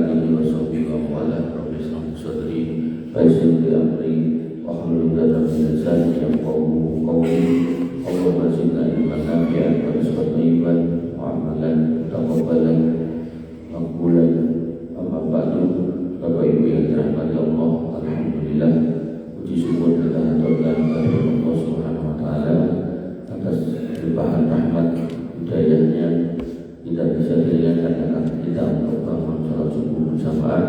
alihi wa sahbihi wa mawala. Rabbi ishrah li sadri wa yassir li amri wahlul 'uqdatam min lisani yafqahu qawli. Allahumma zidna ilman nafi'an wa rizqan thayyiban wa amalan mutaqabbalan maqbulan. Amma ba'du. Bapak Ibu yang dirahmati Allah, alhamdulillah, puji syukur kita haturkan kepada Allah Subhanahu wa taala atas limpahan rahmat hidayahnya. Tidak bisa diriakan kita untuk bangun salat subuh bersamaan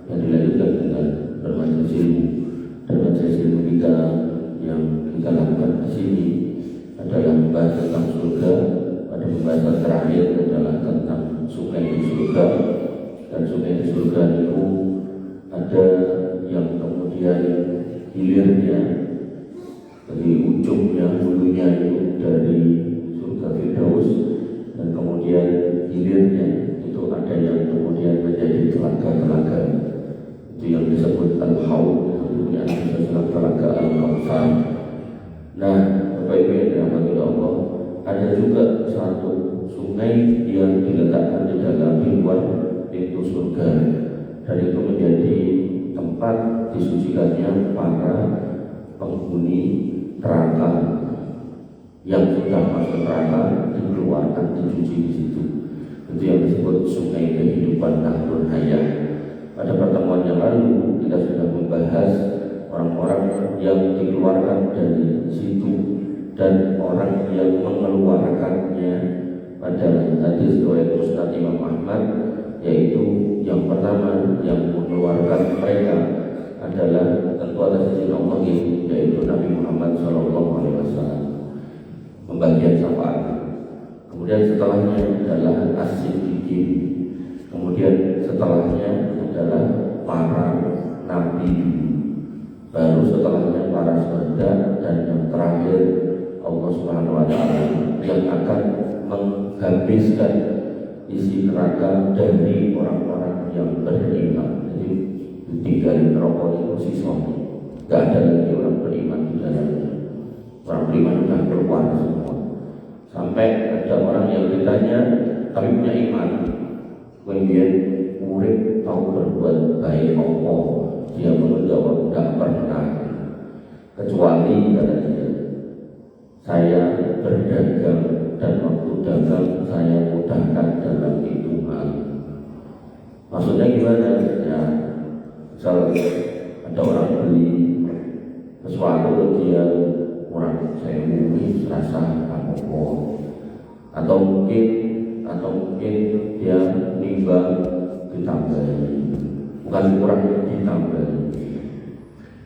yang dilanjutkan dengan bermajelis ilmu. Dan majelis ilmu kita yang kita lakukan di sini adalah membahas tentang surga. Pada pembahasan terakhir adalah tentang sungai di surga. Dan sungai di surga itu ada yang kemudian hilirnya dari ujungnya, hulunya itu dari surga Firdaus, dan kemudian hilirnya itu ada yang kemudian menjadi telaga-telaga, itu yang disebut al-haud, yang disebut telaga al-kautsar. Nah, Bapak Ibu yang dirahmati Allah, ada juga satu sungai yang diletakkan di dalam luar pintu surga, dan itu menjadi tempat disucikannya para penghuni neraka yang sudah masuk neraka, dikeluarkan, dicuci di situ. Itu yang disebut sungai kehidupan Nahrul Hayat. Pada pertemuan yang lalu kita sudah membahas orang-orang yang dikeluarkan dari situ dan orang yang mengeluarkannya pada hadis riwayat Musnad Imam Ahmad, yaitu yang pertama yang mengeluarkan mereka adalah tentu atas izin Allah, yaitu Nabi Muhammad SAW, pembagian syafaat. Kemudian setelahnya adalah as-siddiqin. Kemudian setelahnya adalah para nabi. Baru setelahnya para syuhada, dan yang terakhir Allah Subhanahu wa taala yang akan menghabiskan isi neraka dari orang-orang yang beriman. Jadi ditinggalin rokok itu sisanya, tidak ada lagi orang beriman di dalamnya. Orang beriman sudah keluar semua. Sampai ada orang yang ditanya tapi punya iman, kemudian urip tahu berbuat baik Allah, dia menjawab tidak pernah, kecuali kata dia, saya berdagang dan waktu dagang saya mudahkan dalam hitungan. Maksudnya gimana? Ya, misal ada orang beli sesuatu, dia kurang sewu, serasa apa, atau mungkin dia nimbang ditambahi, bukan kurang ditambahi.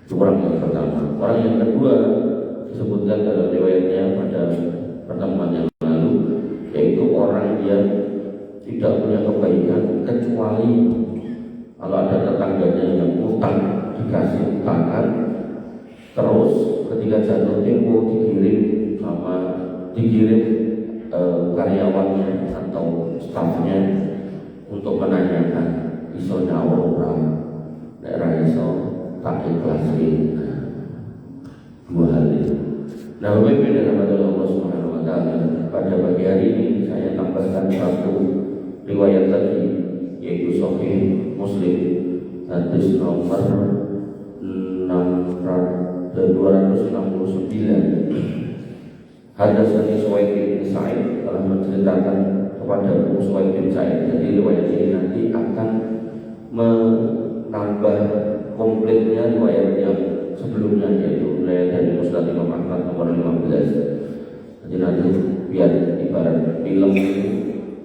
Itu orang yang pertama. Orang yang kedua disebutkan dalam riwayatnya pada pertemuan yang lalu, yaitu orang yang tidak punya kebaikan kecuali kalau ada tetangganya yang utang, dikasih utangan, terus ketika jatuh tempo dikirim karyawannya atau stafnya untuk menanyakan iso nyawa orang, daerah iso tak ikhlasin. Dua hal itu. Nah, Bapak Ibu yang dirahmati Allah Subhanahu wa taala, pada pagi hari ini saya tambahkan satu riwayat lagi, yaitu Sahih Muslim hadis nomor 269. Hadatsani Suwaid bin Sa'id telah menceritakan kepada Suwaid bin Sa'id. Jadi riwayat ini nanti akan menambah komplitnya riwayat yang sebelumnya, yaitu riwayat dari Musnad Imam Ahmad nomor 15. Jadi nanti biar ibarat film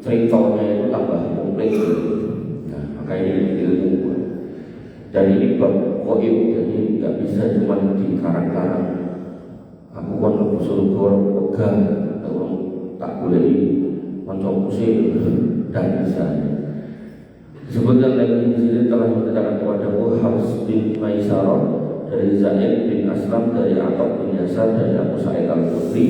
ceritanya itu tambah komplit. Nah, maka ini ilmu. Dan ini bab goib, jadi nggak bisa cuma dikarang-karang. Aku kan lebih surga pegang, kalau tak boleh mencoba sih dan bisa. Disebutkan lagi di sini telah menceritakan kepada Habs bin Maisarah dari Zaid bin Aslam, dari Atha bin Yasar, dari Abu Sa'id al-Khudri,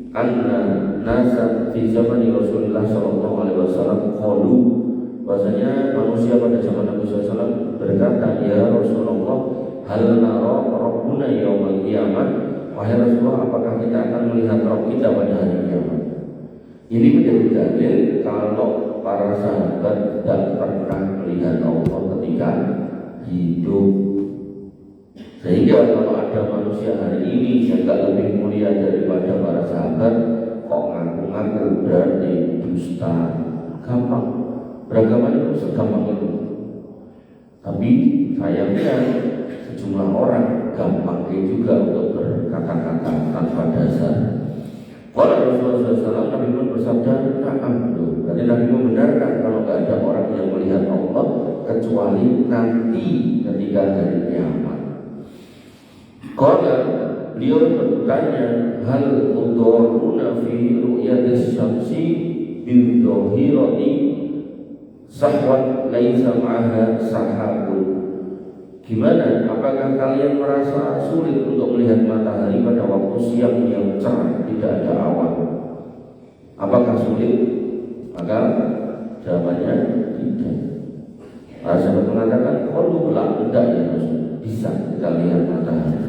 anna nasa fi zamani Rasulullah sallallahu alaihi wasallam qalu, bahwasanya manusia pada zaman Nabi SAW berkata, ya Rasulullah, hal nara rabbuna yaumal qiyamah, wahai Rasulullah, apakah kita akan melihat Rabb kita pada hari kiamat? Ini menjadi dalil kalau para sahabat tidak pernah melihat Allah ketika hidup. Sehingga kalau ada manusia hari ini yang tidak lebih mulia daripada para sahabat, kok ngaku-ngaku berarti dusta. Gampang, beragama itu segampang itu. Tapi sayangnya sejumlah orang gampang juga untuk berkata-kata tanpa dasar. Kalau Rasulullah SAW, Nabi pun bersabda, berarti Nabi membenarkan kalau nggak ada orang yang melihat Allah kecuali nanti ketika hari kiamat. Kalau beliau bertanya, hal udoruna fi ru'yatis syamsi bil dhahirati sahwan laisa ma'aha sahabun. Gimana? Apakah kalian merasa sulit untuk melihat matahari pada waktu siang yang cerah, tidak ada awan? Apakah sulit? Maka jawabannya tidak. Para sahabat mengatakan, kalau tidak ya bisa kita lihat matahari.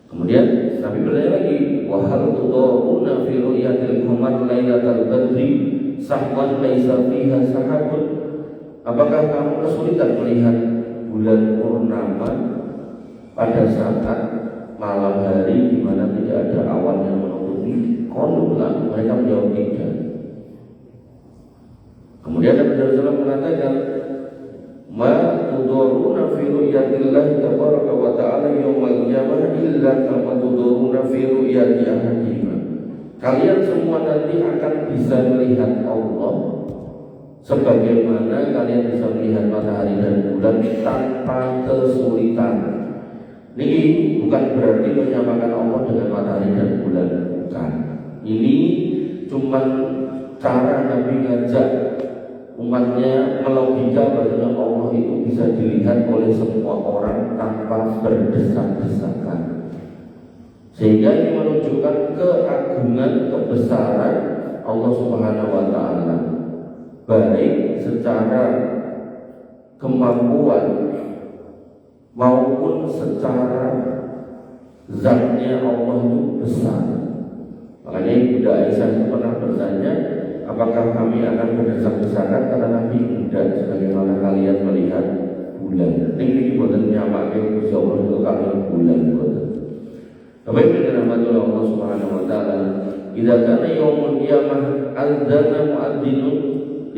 Kemudian Nabi bertanya lagi, wahal tudoruna fi ru'yatil qamar lailatal badri sahwan laisa fiha sahabun. Apakah kamu kesulitan melihat bulan purnama pada saat malam hari di mana tidak ada awan yang menutupi? Qalu, mereka menjawab tidak. Kemudian Nabi SAW mengatakan, ma tudoruna fi ru'yatillahi tabaraka wa ta'ala yawmal qiyamah illa kama tudoruna fi ru'yati ahadikum. Kalian semua nanti akan bisa melihat Allah sebagaimana kalian bisa melihat matahari dan bulan tanpa kesulitan. Ini bukan berarti menyamakan Allah dengan matahari dan bulan, bukan. Ini cuma cara Nabi ngajak umatnya melogika bahwa Allah itu bisa dilihat oleh semua orang tanpa berdesak-desakan. Sehingga ini menunjukkan keagungan, kebesaran Allah Subhanahu wa ta'ala, baik secara kemampuan maupun secara zatnya Allah itu besar. Makanya Bunda Aisyah pernah bertanya, apakah kami akan berdesak-desakan? Karena Nabi tidak, sebagaimana kalian melihat bulan. Ini buatan nyamake Gusti Allah itu kalian bulan buatan. Bapak Ibu rahmatullah Allah Subhanahu wa ta'ala, idza kana yaumul qiyamah adzana mu'adzinun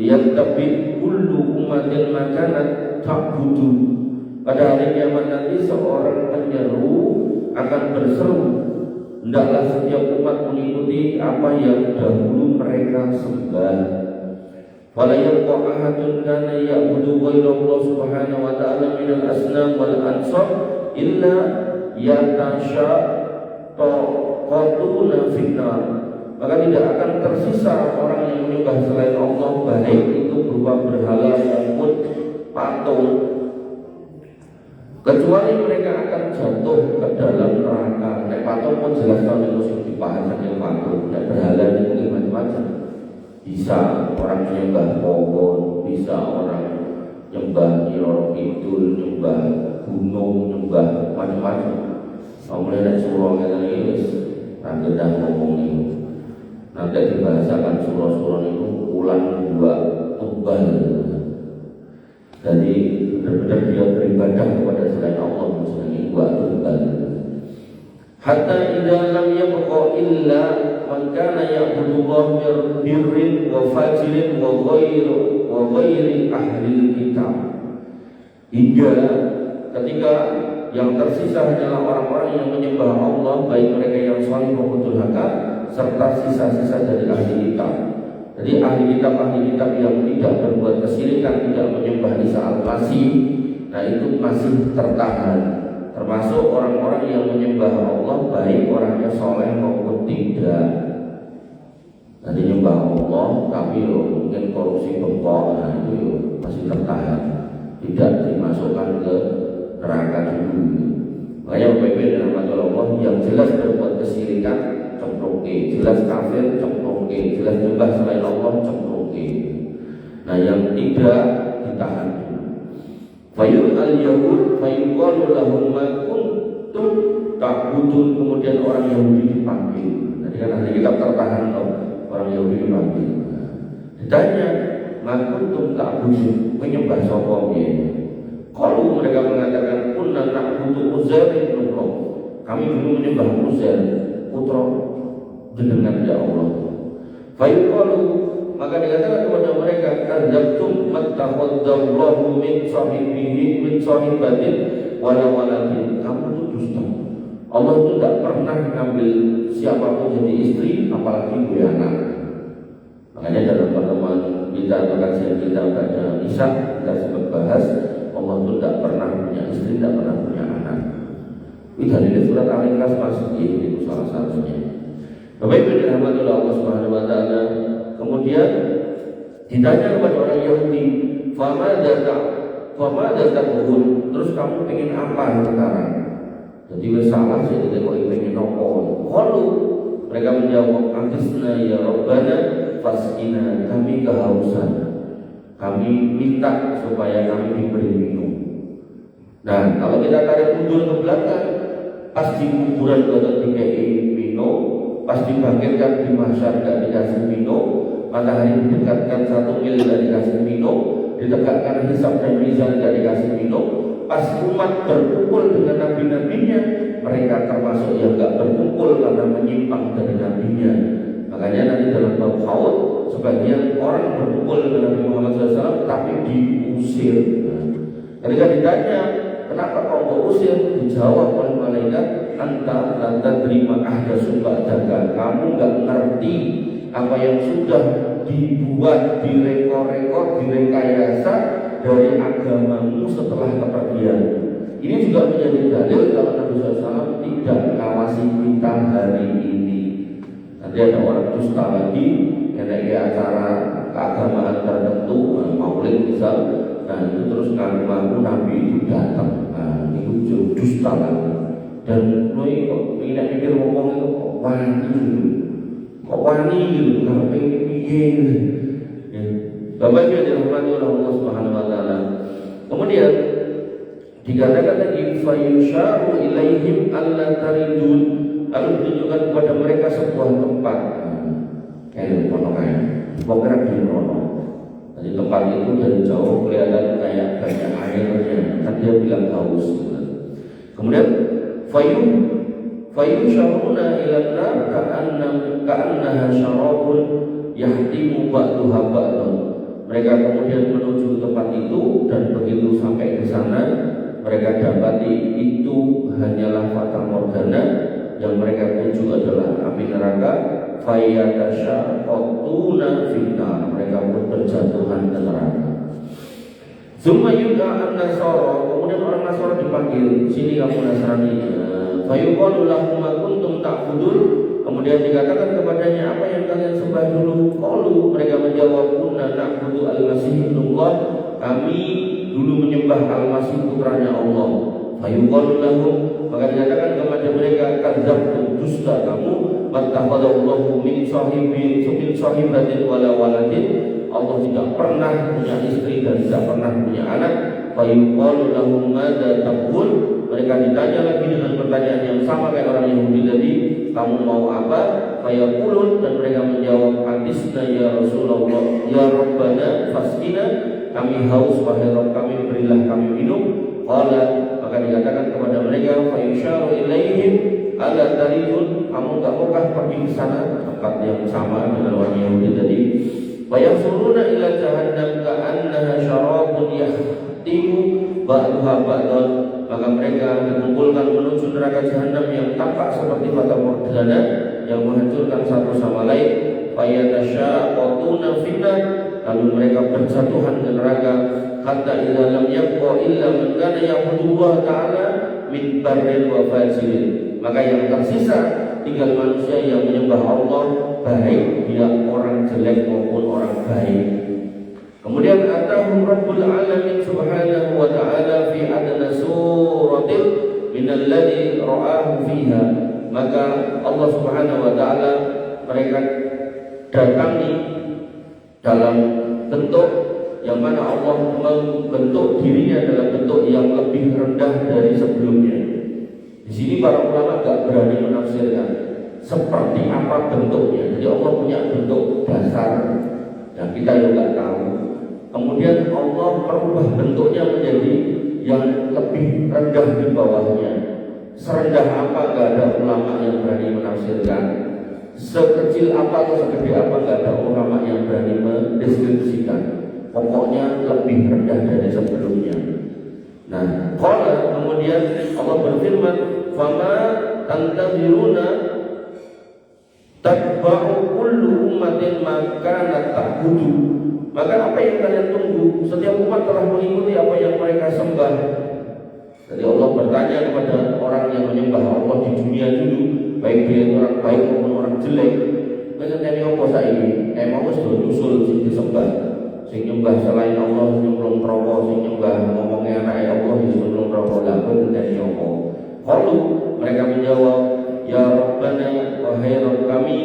liyattabi kullu ummatin makanat ta'budu. Pada hari kiamat nanti seorang penyeru akan berseru, hendaklah setiap umat mengikuti apa yang dahulu mereka sembah. Wala yabqa ahadun kana ya'budu ghailallah subhanahu wa ta'ala minal asnam wal ansab illa yatasha taqatuna finnar. Maka tidak akan tersisa orang yang menyembah selain Allah, baik itu berupa berhala maupun patung, kecuali mereka akan jatuh ke dalam neraka. Nek patung pun jelas kalau itu dibahas saking patung. Nek berhala itu macam-macam. Bisa orang menyembah pohon, bisa orang nyembah Nyiroro Kidul, nyembah gunung, nyembah macam-macam. Kemudian nek surah ngene iki wis rangedah ngomong iki. Nanti dibahasakan surah-surah itu ulang dua tubal. Jadi benar-benar dia beribadah kepada selain Allah menjadi dua tubal. Hatta idza lam yabqa illa man kana ya'budullah birrin wa fajirin wa ghairi ahli kitab. Hingga ketika yang tersisa hanyalah orang-orang yang menyembah Allah, baik mereka yang saleh maupun durhaka, serta sisa-sisa dari ahli kitab. Jadi ahli kitab yang tidak berbuat kesyirikan, tidak menyembah Isa al-Masih, nah itu masih tertahan. Termasuk orang-orang yang menyembah Allah, baik orangnya saleh maupun tidak. Jadi menyembah Allah tapi mungkin korupsi bengkok, nah itu masih tertahan, tidak dimasukkan ke neraka dulu. Makanya Bapak Ibu dan Allah yang jelas berbuat kesyirikan cemplung jelas kafir cemplung jelas menyembah selain Allah cemplung Nah yang tidak ditahan dulu. Fayul al-yahud fayuqalu lahum ma kuntum ta'budun. Kemudian orang Yahudi dipanggil. Tadi kan ahli kitab tertahan loh, orang Yahudi dipanggil. Ditanya, makuntum ta'budun, menyembah sapa piye. Kalau mereka mengatakan kunna na'budu Uzair bin Allah, kami dulu menyembah Uzair putra jenengan ya Allah. Fayuqalu, maka dikatakan kepada mereka, kadzabtum mattakhadallahu min sahibihi min sahibatin wala waladin. Kamu itu dusta. Allah itu tidak pernah mengambil siapapun jadi istri, apalagi punya anak. Makanya dalam pertemuan kita atau kajian kita pada Isa, kita sempat bahas Allah itu tidak pernah punya istri, tidak pernah punya anak. Itu dari surat Al-Ikhlas masuk itu salah satunya. Bapak Ibu dirahmati Allah Subhanahu wa taala. Kemudian ditanya kepada orang Yahudi, "Famadza ta'budun?" Terus kamu ingin apa sekarang? Jadi salah sih dia kok ingin apa? Qalu, mereka menjawab, "Antisna ya Rabbana fasqina." Kami kehausan. Kami minta supaya kami diberi minum. Nah, kalau kita tarik mundur ke belakang, pas di kuburan kalau dikasih minum, pas dibangkitkan di mahsyar tidak dikasih minum, matahari didekatkan 1 mil tidak dikasih minum, ditegakkan hisab dan mizan tidak dikasih minum, pas umat berkumpul dengan nabi-nabinya, mereka termasuk yang tidak berkumpul karena menyimpang dari nabinya. Makanya nanti dalam bab Haud, sebagian orang berkumpul dengan Nabi Muhammad SAW tapi diusir. Ketika ditanya, kenapa kau usir? Dijawab oleh malaikat, anta terima ahda sumpah jaga. Kamu nggak ngerti apa yang sudah dibuat, direkor-rekor, direkayasa dari agamamu setelah kepergian. Ini juga menjadi dalil kalau Nabi SAW tidak mengawasi kita hari ini. Nanti ada orang dusta lagi, kayak acara keagamaan tertentu, maulid misal, nah itu terus ngaku Nabi itu datang. Nah itu dusta lagi. Dan lo kok tidak pikir ngomong itu kok wani gitu, nggak pengen pikir. Bapak Ibu dirahmati oleh Allah Subhanahu Wa Taala. Kemudian dikatakan lagi, fayusharu ilaihim alla taridun, lalu ditunjukkan kepada mereka sebuah tempat. Kayak ponokan, pokoknya di Rono. Jadi tempat itu dari jauh kelihatan kayak banyak airnya. Kan dia bilang haus. Kemudian fayusharuna ilan nar ka'annaha syarabun yahtimu ba'duha ba'dun. Mereka kemudian menuju tempat itu, dan begitu sampai ke sana mereka dapati itu hanyalah fata morgana, yang mereka tuju adalah api neraka. Fayatasyaqqatuna finnar, mereka pun berjatuhan ke neraka. Summa yud'a an-nasara, kemudian orang Nasara dipanggil, sini kamu Nasrani. Fayuqalu lahum ma kuntum ta'budun, kemudian dikatakan kepadanya, apa yang kalian sembah dulu? Qalu, mereka menjawab, kunna na'budu al-masih ibnullah, kami dulu menyembah al-masih putranya Allah. Fayuqalu lahum, maka dikatakan kepada mereka, kadzabtum, dusta kamu, mattakhadallahu min sahibatin wala waladin. Allah tidak pernah punya istri dan tidak pernah punya anak. Fayuqalu lahum madza taqul, mereka ditanya lagi dengan pertanyaan yang sama kayak orang Yahudi tadi, kamu mau apa? Fayaqulun, dan mereka menjawab, hadisna ya Rasulullah, ya Rabbana fasqina, kami haus wahai Rabb kami, berilah kami minum. Qala, maka dikatakan kepada mereka, fayusharu ilaihim ala taridun, kamu enggak maukah pergi ke sana, tempat yang sama dengan orang Yahudi tadi. Fayasuruna ila jahannam ka'annaha syarabun yahtimu ba'duha ba'dan, maka mereka dikumpulkan menuju neraka jahanam yang tampak seperti fata morgana yang menghancurkan satu sama lain. Fayatasyaqqatuna finnar, lalu mereka berjatuhan ke neraka. Hatta idza lam yabqa illa man kana ya'budullah ta'ala min barrin wa fajirin, maka yang tersisa tinggal manusia yang menyembah Allah, baik dia orang jelek maupun orang baik. Kemudian atahum Rabbul Alamin subhanahu wa ta'ala fi adna suratin minalladhi ra'ahu fiha, maka Allah subhanahu wa ta'ala mereka datangi dalam bentuk yang mana Allah membentuk dirinya dalam bentuk yang lebih rendah dari sebelumnya. Di sini para ulama gak berani menafsirkan seperti apa bentuknya. Jadi Allah punya bentuk dasar yang kita juga nggak tahu. Kemudian Allah merubah bentuknya menjadi yang lebih rendah di bawahnya. Serendah apa nggak ada ulama yang berani menafsirkan. Sekecil apa atau segede apa nggak ada ulama yang berani mendeskripsikan. Pokoknya lebih rendah dari sebelumnya. Nah, qala kemudian Allah berfirman, "Fama tantaziruna tatba'u kullu ummatin ma kanat ta'budu." Maka apa yang kalian tunggu? Setiap umat telah mengikuti apa yang mereka sembah. Jadi Allah bertanya kepada orang yang menyembah Allah di dunia dulu, baik dia itu orang baik maupun orang jelek. Mengenai apa saiki? Emang wis usul sing disembah. Sing nyembah selain Allah nyemplung neraka, sing nyembah ngomongnya anak Allah nyemplung neraka. Lah mengenai apa? Lalu mereka menjawab, "Ya Rabbana wahai Rabb kami,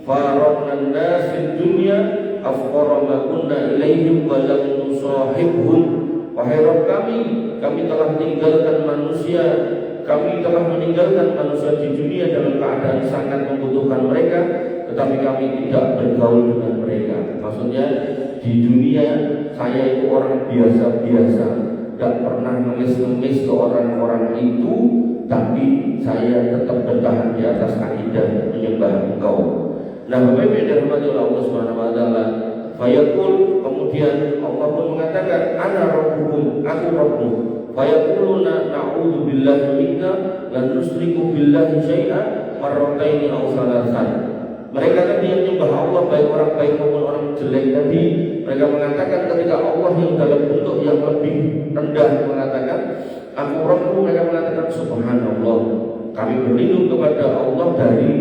faraqna an-nas fid dunya afqara ma kunna ilaihim wa lam nusahibhum." Wahai Rabb kami telah meninggalkan manusia, kami telah meninggalkan manusia di dunia dalam keadaan sangat membutuhkan mereka, tetapi kami tidak bergaul dengan mereka. Maksudnya di dunia saya itu orang biasa-biasa, tidak pernah ngemis-ngemis ke orang-orang itu, tapi saya tetap bertahan di atas akidah menyembah Engkau. Nah, Bapak Ibu yang dirahmati oleh Allah Subhanahu wa taala, fayaqul kemudian Allah pun mengatakan, "Ana rabbukum, aku Rabbmu." Fayaquluna na'udzu billahi minka la nusyriku billahi syai'an marrataini aw thalathan. Mereka tadi yang menyembah Allah, baik orang baik maupun orang jelek tadi, mereka mengatakan ketika Allah yang dalam bentuk yang lebih rendah mengatakan, "Aku Rabbmu," mereka mengatakan, "Subhanallah, kami berlindung kepada Allah dari."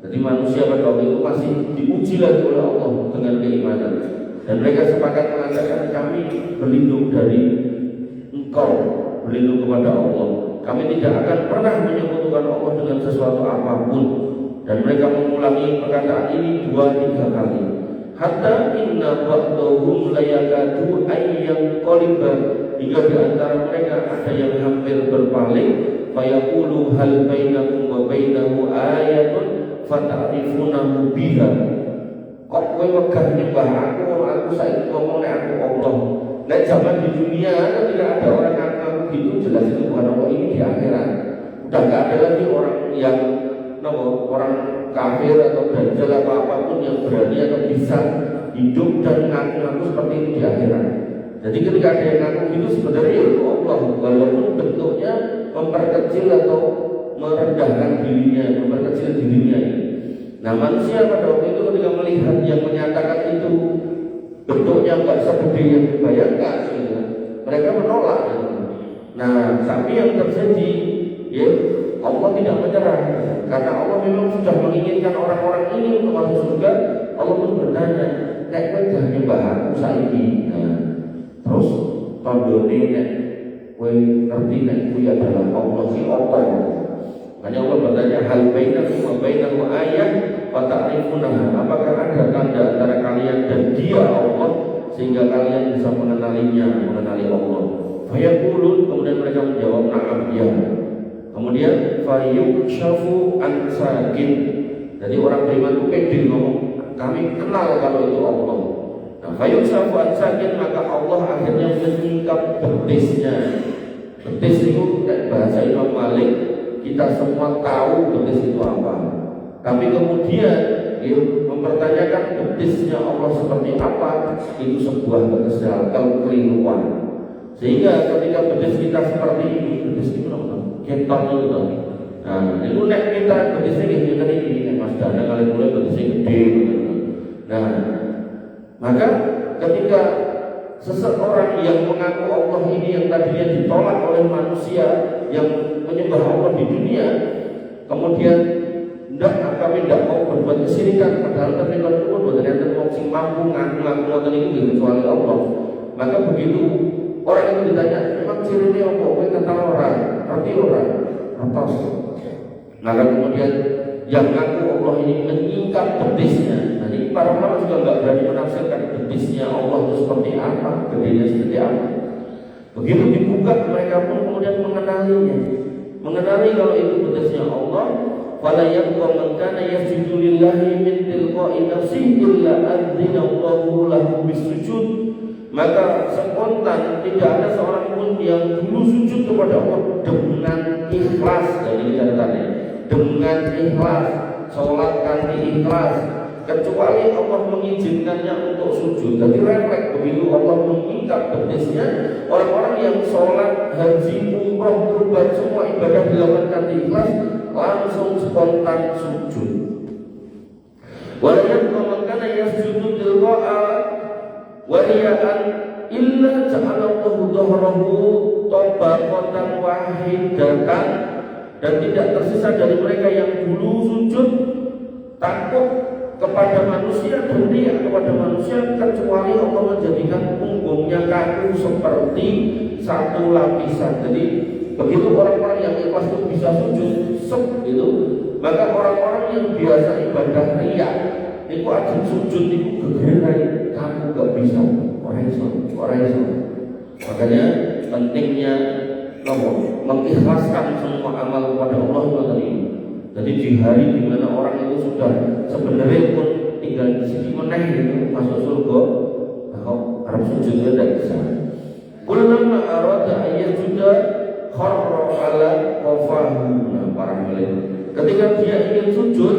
Jadi manusia pada waktu itu masih diuji lagi oleh Allah dengan keimanan, dan mereka sepakat mengatakan, "Kami berlindung dari Engkau, berlindung kepada Allah. Kami tidak akan pernah menyekutukan Allah dengan sesuatu apapun." Dan mereka mengulangi perkataan ini 2-3 kali. Hatta inna ba'dahum layakadu ayyam qaliba, hingga di antara mereka ada yang hampir berpaling. Fayaqulu hal bainakum wa bainahu ayatun fata'rifunahu biha. Kok kowe wegah nyembah aku saiki ngomong nek aku Allah. Nek zaman di dunia ketika ada orang ngaku gitu, jelas itu bukan Allah, ini di akhirat. Udah gak ada lagi orang yang orang kafir atau dajjal atau apapun yang berani atau bisa hidup dan ngaku-ngaku seperti itu di akhirat. Jadi ketika ada yang ngaku gitu, sebenarnya itu Allah, walaupun bentuknya memperkecil atau merendahkan dirinya, memperkecil dirinya. Nah, manusia pada waktu itu ketika melihat yang menyatakan itu bentuknya enggak segede yang dibayangkan, mereka menolak. Nah, tapi yang terjadi, ya, Allah tidak menyerah, karena Allah memang sudah menginginkan orang-orang ini untuk masuk surga. Allah pun bertanya, "Nek kowe dah nyembah aku saiki, nah, terus tandone nek kowe ngerti nek kuwi adalah Allah si apa?" Hanya Allah bertanya, "Hal bainakum wa bainahu ayat fa ta'rifunaha." Apakah ada tanda antara kalian dan Dia Allah sehingga kalian bisa mengenali Allah? Fayaqulun, kemudian mereka menjawab, "Na'am, ya." Kemudian fayukshafu an sakin. Jadi orang beriman itu pede ngomong, "Kami kenal kalau itu Allah." Nah, fayukshafu an sakin, maka Allah akhirnya menyingkap betisnya. Betis itu bahasa Imam Malik, kita semua tahu betis itu apa. Tapi kemudian mempertanyakan betisnya Allah seperti apa, itu sebuah kekeliruan. Sehingga ketika betis kita seperti ini, betis itu kenton itu loh. Nah, itu nek kita betisnya gini ini, Mas Dana kalian mulai betisnya gede gitu. Nah, maka ketika seseorang yang mengaku Allah ini yang tadinya ditolak oleh manusia yang menyembah Allah di dunia, kemudian kami tidak mau berbuat kesyirikan, padahal kami kan pun buat ada orang sing mampu ngaku ngoten itu kecuali Allah. Maka begitu orang itu ditanya, "Memang cirinya apa? Kowe kenal orang, ngerti orang?" Atas. Maka kemudian yang ngaku Allah ini menyingkap betisnya. Nah, ini para ulama juga nggak berani menafsirkan betisnya Allah itu seperti apa, gedenya seperti apa. Begitu dibuka, mereka pun kemudian mengenali kalau itu betisnya Allah. Fala yabqa man kana yasjudu lillahi min tilqa'i nafsihi illa adzina Allahu lahu bisujud. maka spontan tidak ada seorang pun yang dulu sujud kepada Allah dengan ikhlas. Jadi ini catatannya, dengan ikhlas, sholat kanti ikhlas, kecuali Allah mengizinkannya untuk sujud. Jadi refleks begitu Allah mengikat betisnya, orang-orang yang sholat, haji, umroh, kurban, semua ibadah dilakukan kanti ikhlas, langsung spontan sujud. Walayat kana yasjudu tilqa'a wariyaan illa ja'alallahu dhahrahu tabaqatan wahidatan, dan tidak tersisa dari mereka yang dulu sujud takut kepada manusia dan riya kepada manusia, kecuali Allah menjadikan punggungnya kaku seperti satu lapisan. Jadi begitu orang-orang yang ikhlas itu bisa sujud gitu, maka orang-orang yang biasa ibadah riya itu ajeng sujud itu gegeran, kamu gak bisa, orang Islam. Makanya pentingnya mengikhlaskan semua amal kepada Allah tadi. Jadi di hari dimana orang itu sudah sebenarnya pun tinggal di sini meneh itu masuk surga, maka harus sujudnya tidak bisa. Kullama arada ayyasuda kharra ala qafahu. Nah, para milik, ketika dia ingin sujud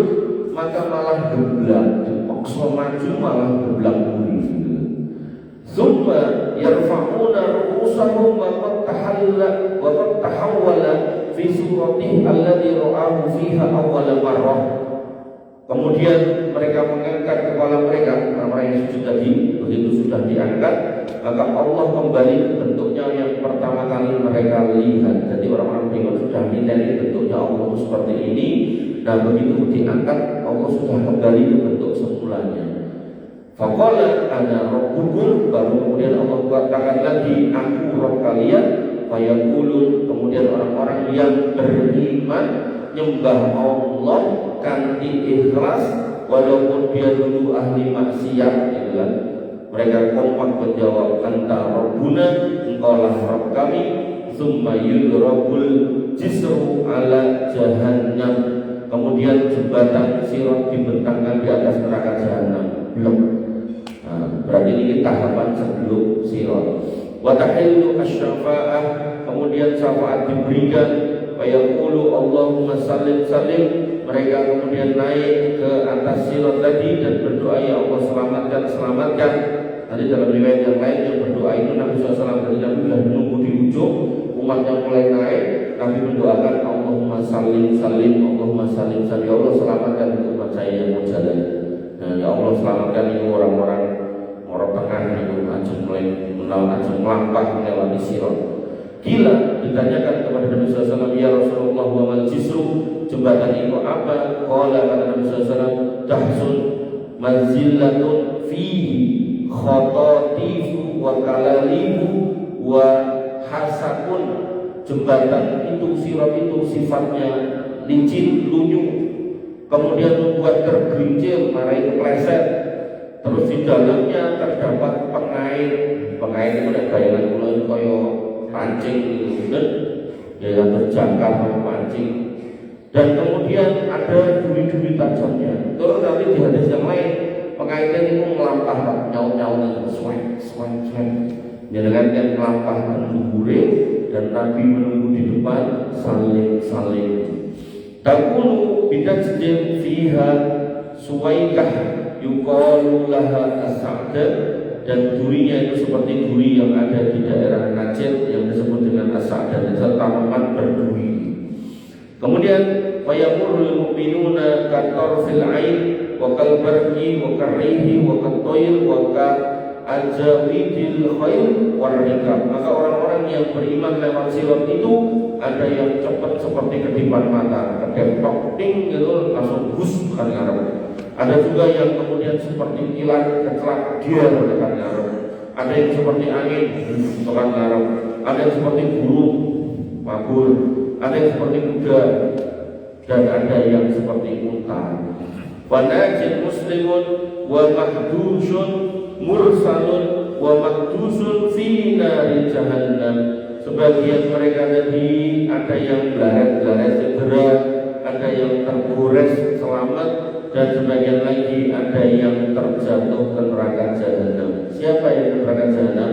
maka malah geblak, dipaksa maju malah geblak buri. Summa yarfa'una ru'usahum wa qad tahawwala fi suratihi alladhi ra'ahu fiha awwal marrah. Kemudian mereka mengangkat kepala mereka, orang yang sujud tadi begitu sudah diangkat, maka Allah kembali ke bentuknya yang pertama kali mereka lihat. Jadi orang-orang beriman sudah melihat bentuknya Allah seperti ini, dan begitu diangkat Allah sudah kembali ke bentuk semulanya. Faqala ana rabbukum, baru kemudian Allah katakan lagi, aku Rabb kalian. Fayaqulun, kemudian orang-orang yang beriman nyembah Allah kanthi ikhlas walaupun dia dulu ahli maksiat, gitu kan. Mereka kompak menjawab, anta rabbuna, engkaulah Rabb kami. Tsumma yudrabul jisru ala jahannam, kemudian jembatan sirat dibentangkan di atas neraka jahanam. Belum. Nah, berarti ini tahapan sebelum sirat. Wa tahillu asy-syafa'ah, kemudian syafaat diberikan. Wa yaqulu Allahumma sallim salim, mereka kemudian naik ke atas sirat tadi dan berdoa, ya Allah selamatkan. Nanti dalam riwayat yang lain yang berdoa itu Nabi SAW dari Nabi sudah menunggu di ujung, umatnya mulai naik, Nabi mendoakan Allahumma sallim salim, Allahumma sallim salim, ya Allah selamatkan umat saya yang mau jalan. Nah, ya Allah selamatkan itu orang-orang tengah itu ajeng melampah melewati sirat. Gila, ditanyakan kepada Nabi SAW, ya Rasulullah wa mal jisru, jembatan itu apa? Qala, kata Nabi SAW, dahsun manzilatun fihi khotatifu wa kalalibu wa hasakun. Jembatan itu, sirat itu sifatnya licin, lunyu, kemudian membuat tergelincir, marahi kepleset. Terus di dalamnya terdapat pengait itu ada bayangan mulai kaya pancing gitu, ya yang terjangkar sama pancing. Dan kemudian ada duri-duri tajamnya. Terus nanti di hadis yang lain pengaitnya itu melampah nyaut-nyaut, swing. Dengan yang melampah menunggu, dan Nabi menunggu di depan saling. Takunu bidajdin fiha suwaikah yuqalu laha as-sa'da, dan durinya itu seperti duri yang ada di daerah Najd yang disebut dengan as-sa'da, dan tanaman berduri. Kemudian fayamurul mu'minuna katarfil ain wa kalbarqi wa karrihi wa katoil wa ka ajawidil khair warikab. Maka orang-orang yang beriman lewat sirat itu ada yang cepat seperti kedipan mata, kedetok ting gitu langsung bus bukan ngarep. Ada juga yang kemudian seperti kilat kecelak dia bukan ngarep. Ada yang seperti angin bukan ngarep. Ada yang seperti burung mabur, ada yang seperti kuda, dan ada yang seperti unta. Wa najin muslimun wa mahdusun mursalun wa makdusun fi nari jahannam. Sebagian mereka tadi ada yang belaret segera, ada yang tergores selamat, dan sebagian lagi ada yang terjatuh ke neraka jahanam. Siapa yang ke neraka jahanam?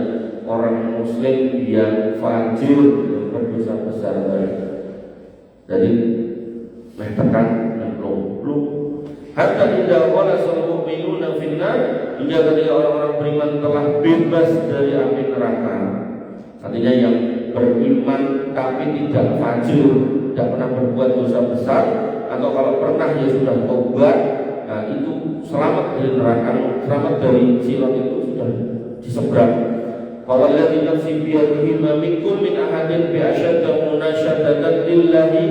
Orang muslim yang fajir, yang berdosa besar. Jadi tekan belum. Hatta idza khalasal mu'minuna finnar, hingga ketika orang-orang beriman telah bebas dari api neraka. Artinya yang beriman tapi tidak fajir, tidak pernah berbuat dosa besar, atau kalau pernah ya sudah tobat, nah itu selamat dari neraka, selamat dari sirat itu sudah diseberang. Qala alladzi nafsi biyadihi ma minkum min ahadin bi asyadda munasyadatan lillahi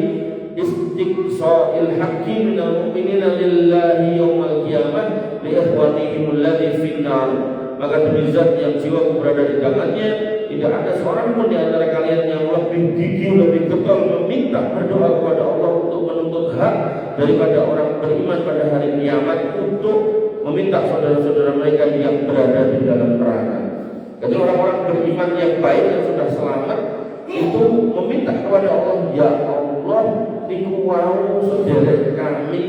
istiqsa'il haqqi minal mu'minina lillahi yawmal qiyamah li ikhwanihim alladzi finnar. Maka demi zat yang jiwaku berada di tangannya, tidak ada seorang pun di antara kalian yang lebih gigih, lebih getol meminta berdoa kepada Allah untuk menuntut hak daripada orang beriman pada hari kiamat untuk meminta saudara-saudara mereka yang berada di dalam neraka. Jadi orang-orang beriman yang baik yang sudah selamat itu meminta kepada Allah, ya Allah, niku wau sedherek kami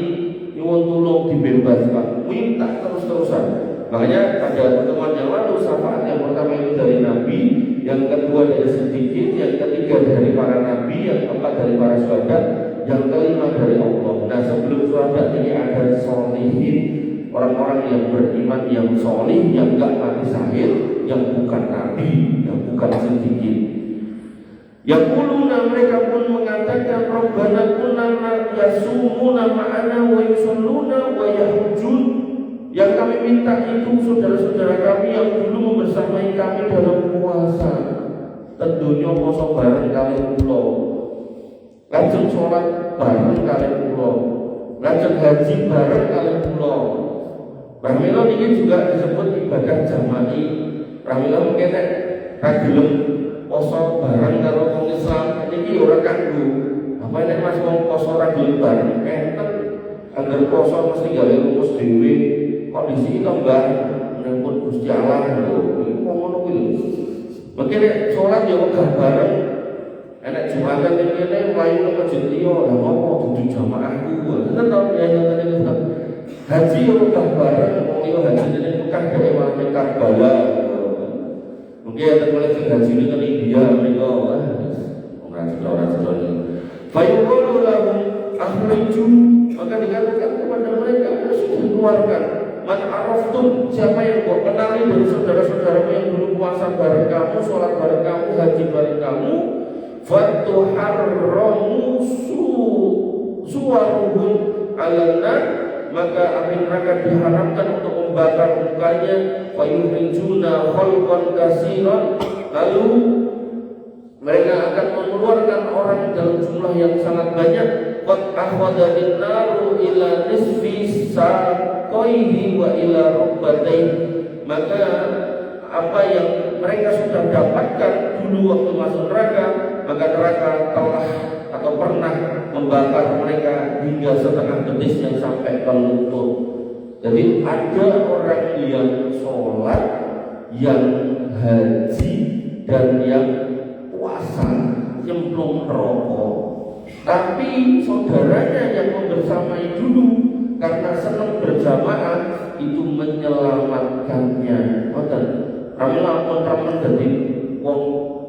nyuwun tulung dibebaskan, minta terus-terusan. Makanya pada pertemuan yang lalu syafaat yang pertama itu dari Nabi, yang kedua dari sedikit, yang ketiga dari para Nabi, yang keempat dari para sahabat, yang kelima dari Allah. Nah sebelum sahabat ini ada solihin, orang-orang yang beriman yang solih, yang enggak mati syahid, yang bukan Nabi, yang bukan sedikit. Yang kuluna mereka pun mengatakan Rabbana kunna yasumuna ma'ana wa yusalluna wa yahujun. Yang kami minta itu saudara-saudara kami yang dulu membersamai kami dalam puasa, tentunya poso bareng kalian pulau, lajeng sholat bareng kalian pulau, lajeng haji bareng kalian pulau. Ramila ini juga disebut ibadah jama'i. Ramila mungkin ragilem poso bareng karo wong Islam ini ora kanggo. Apa nek Mas wong poso ragilem bareng enten anggar poso mesti gawe rumus dhewe. Kondisi tambah menyebut Gusti Allah lho, iku ngono kuwi lho. Mengkene salat ya wegah bareng. Enek jumatan ning kene mlayu nang masjid liya, lha ngopo dudu jamaahku. Enten to ya ngene iki. Haji ya wegah bareng, wong liya haji ning Mekah dhewe malah Karbala. Mungkin ada mulai sing haji ning India mriko. Ora sedaya. Fayuqulu lahum akhriju, maka dikatakan kepada mereka harus dikeluarkan. Man araftum, siapa yang kau kenali dari saudara-saudaramu yang dulu puasa bareng kamu, sholat bareng kamu, haji bareng kamu, fatuharramu suwaruhum alana, maka api neraka diharamkan untuk membakar mukanya, fayuhrijuna khalqan kasiran, lalu mereka akan mengeluarkan orang dalam jumlah yang sangat banyak. Qad akhadha naru ila nisfi saqaihi wa ila rukbatayhi. Maka apa yang mereka sudah dapatkan dulu waktu masuk neraka, maka neraka telah atau pernah membakar mereka hingga setengah betis yang sampai ke lutut. Jadi ada orang yang sholat, yang haji, dan yang puasa nyemplung rokok, tapi saudaranya yang membersamai dulu karena senang berjamaah itu menyelamatkannya. Ngoten, ramila pun dadi wong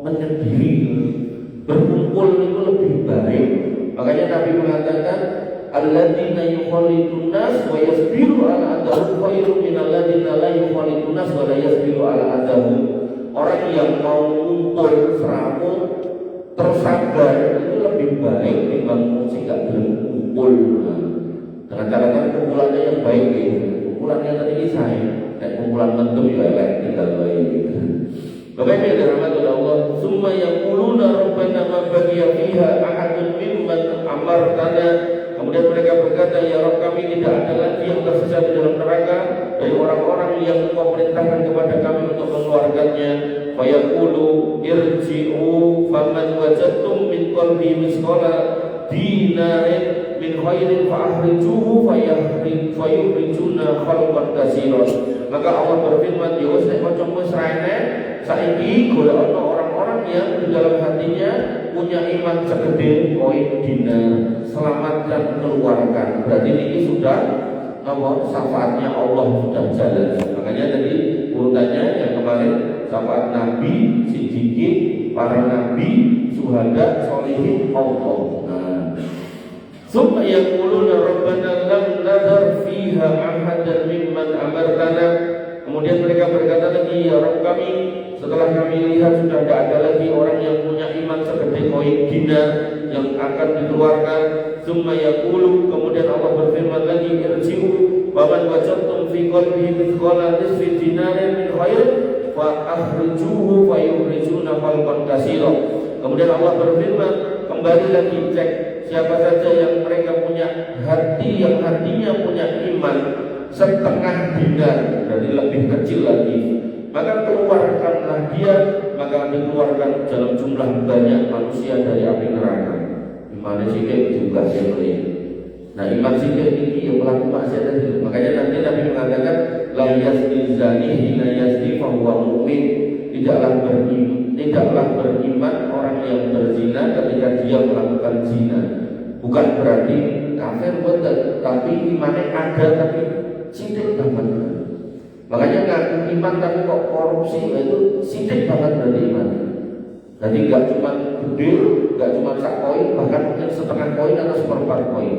menyendiri, berkumpul itu lebih baik. Makanya Nabi mengatakan alladzina yukhalitun nas wa yasbiru ala adahum khairum min alladzina la yukhalitun nas wa la yasbiru ala adahum. Orang yang mau ngumpul seramut terus sabar itu lebih baik dibanding sing gak gelem kumpul. Dengan cara kumpulannya yang baik gitu. Kumpulannya tadi saya, kayak kumpulan mendem ya elek tinggal baik gitu. Bapak Ibu dirahmati Allah, summa yaquluna rabbana ma baqiya fiha ahadun mimman amartana. Kemudian mereka berkata, ya Rabb, kami tidak ada lagi yang tersisa di dalam neraka dari orang-orang yang Engkau perintahkan kepada kami untuk mengeluarkannya. Fa yaqulu irji'u faman wajadtum min qalbi misqala dinarin min khairin fa akhrijuhu fayukhrijuna khalqan katsiran. Maka Allah berfirman, ya wis nek kancamu wis rene, saiki golek ana orang-orang yang di dalam hatinya punya iman segede koin dinar, selamatkan, keluarkan. Berarti ini sudah syafaatnya Allah sudah jalan. Makanya tadi urutannya yang kemarin syafaat Nabi, siddiqin, para nabi, syuhada, sholihin, Allah. Summa yaquluna rabbana lam nadhar fiha ahadan mimman amartana. Kemudian mereka berkata lagi, ya Rabb kami, setelah kami lihat sudah tidak ada lagi orang yang punya iman segede koin dinar yang akan dikeluarkan. Summa yaqulu, kemudian Allah berfirman lagi, irji'u wa man wajadtum fi qalbihi mithqala nisfi dinarin min khair fa akhrijuhu fa yukhrijuna khalqan katsira. Kemudian Allah berfirman, kembali lagi cek siapa saja yang mereka punya hati, yang hatinya punya iman setengah dinar, jadi lebih kecil lagi, maka keluarkanlah dia, maka dikeluarkan dalam jumlah banyak manusia dari api neraka. Iman sikit juga sekali. Nah iman sikit ini yang pelaku maksiat tadi. Makanya nanti Nabi mengatakan la yazni zani hina yazni fa huwa mu'min. Tidaklah beriman orang yang berzina ketika dia melakukan zina. Bukan berarti kafir betul, tapi imannya ada tapi sidik banget. Makanya ngaku iman tapi kok korupsi, itu sidik banget berarti iman. Jadi nggak cuma gede, nggak cuma sak koin, bahkan mungkin setengah koin atau seperempat koin.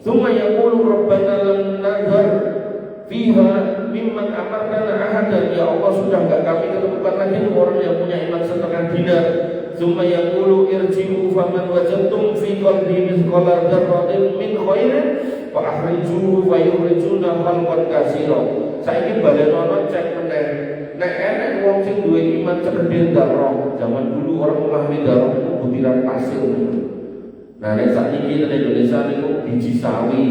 Summa yaqulu rabbana lam nadhar fiha mimman amartana ahadan. Ya Allah, sudah nggak kami ketemukan lagi orang yang punya iman setengah dinar. Summa yaqulu irji'u faman wajadtum fi qalbihi mithqala dzarratin min khairin fa akhrijuhu fa yukhrijuna khalqan katsira. Saiki balenono cek meneh. Nek enek wong sing duwe iman cedhek darah, zaman dulu orang memahami darah itu butiran pasir. Nah nek sakniki nek Indonesia niku biji sawi.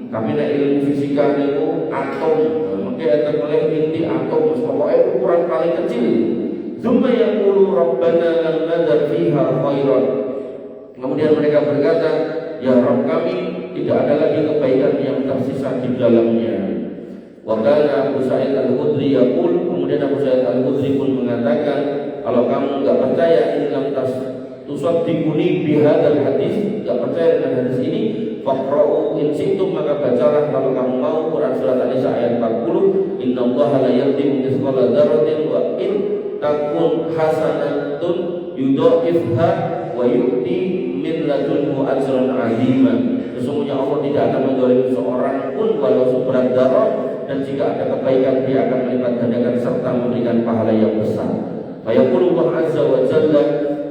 Kami nek ilmu fisika niku atom. Mungkin enten oleh inti atom, pokoke ukuran paling kecil. Summa yaqulu rabbana lam nadhar fiha khairan. Kemudian mereka berkata, ya Rabb kami, tidak ada lagi kebaikan yang tersisa di dalamnya. Wa kana Abu Sa'id Al-Khudri yaqul, kemudian Abu Sa'id Al-Khudri pun mengatakan, kalau kamu enggak percaya ini lam tusaddiquni bihadzal hadis, enggak percaya dengan hadis ini, faqra'u in syi'tum, maka bacalah kalau kamu mau Quran surat An-Nisa ayat 40, innallaha la yadhimu mithqala dzarratin wa in takun hasanatun yudha'ifha wa yu'ti min ladunhu ajran 'azima. Sesungguhnya Allah tidak akan menzalimi seorang pun walau seberat darah, dan jika ada kebaikan dia akan melipat gandakan serta memberikan pahala yang besar. Fayaqulullah azza wa jalla,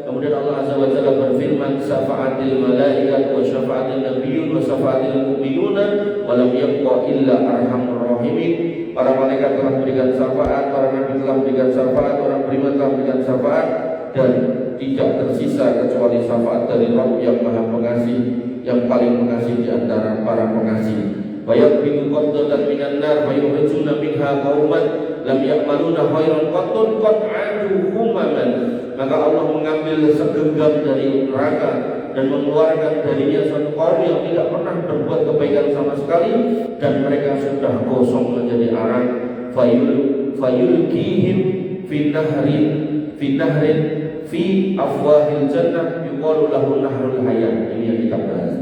kemudian Allah azza wa jalla berfirman, syafa'atil malaikat wa syafa'atil nabiyyun wa syafa'atil mu'minuna wa lam yabqa illa arhamur rahimin. Para malaikat telah memberikan syafaat, para nabi telah memberikan syafaat, orang beriman telah memberikan syafaat, dan tidak tersisa kecuali syafaat dari Rabb yang Maha Pengasih, yang paling pengasih di antara para pengasih. Bayaqbidu qaddatan minan nar fayukhrijuna minha qauman lam ya'maluna khairan qattun qad 'adu humaman. Maka Allah mengambil segenggam dari neraka dan mengeluarkan darinya suatu kaum yang tidak pernah berbuat kebaikan sama sekali, dan mereka sudah kosong menjadi arang. Fayulkihim fi nahrin fi afwahil jannah yuqalu lahu nahrul hayat. Ini yang kita bahas.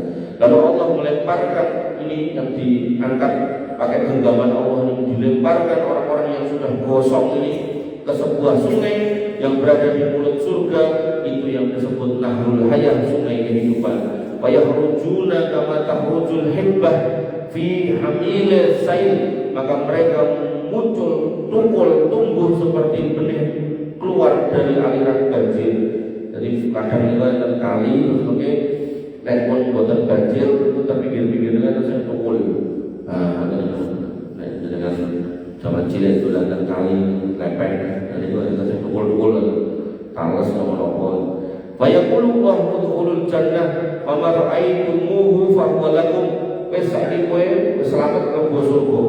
Lalu Allah melemparkan, ini yang diangkat pakai genggaman Allah, ini dilemparkan orang-orang yang sudah gosong ini ke sebuah sungai yang berada di mulut surga, itu yang disebut nahrul hayat, sungai kehidupan. Fayahrujuna kama tahrujul hibbah fi hamil sail, maka mereka muncul, tumbuh seperti benih keluar dari aliran banjir. Jadi kadang itu ada kali terus lepon buatan banjir itu terpinggir-pinggir kan saya tukul. Nah, dengan zaman cilik itu dan kali lepeng, dan itu saya tukul talas nomor. Fayaqulu wa udkhulul jannah wa ma ra'aytumuhu fa huwa lakum. Wis saiki kowe wis slamet mlebu surga.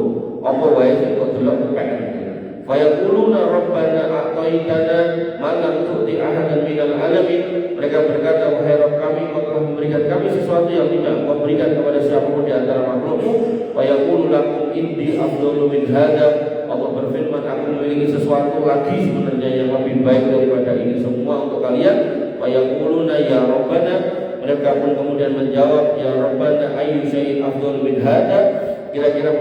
Apa wae sing kok delok lepeng. Fayaquluna rabbana a'taytana ma lam tu'ti ahadan minal alamin. Mereka berkata, wahai Rabb kami, Engkau telah memberikan kami sesuatu yang tidak Engkau berikan kepada siapapun di antara makhluk-Mu. Fayaqulu lakum indi afdalu min hadza. Allah berfirman, aku memiliki sesuatu lagi sebenarnya yang lebih baik daripada ini semua untuk kalian. Fayaquluna ya Rabbana. Mereka pun kemudian menjawab, ya Rabbana ayyu syai'in afdalu min hadza. Kira-kira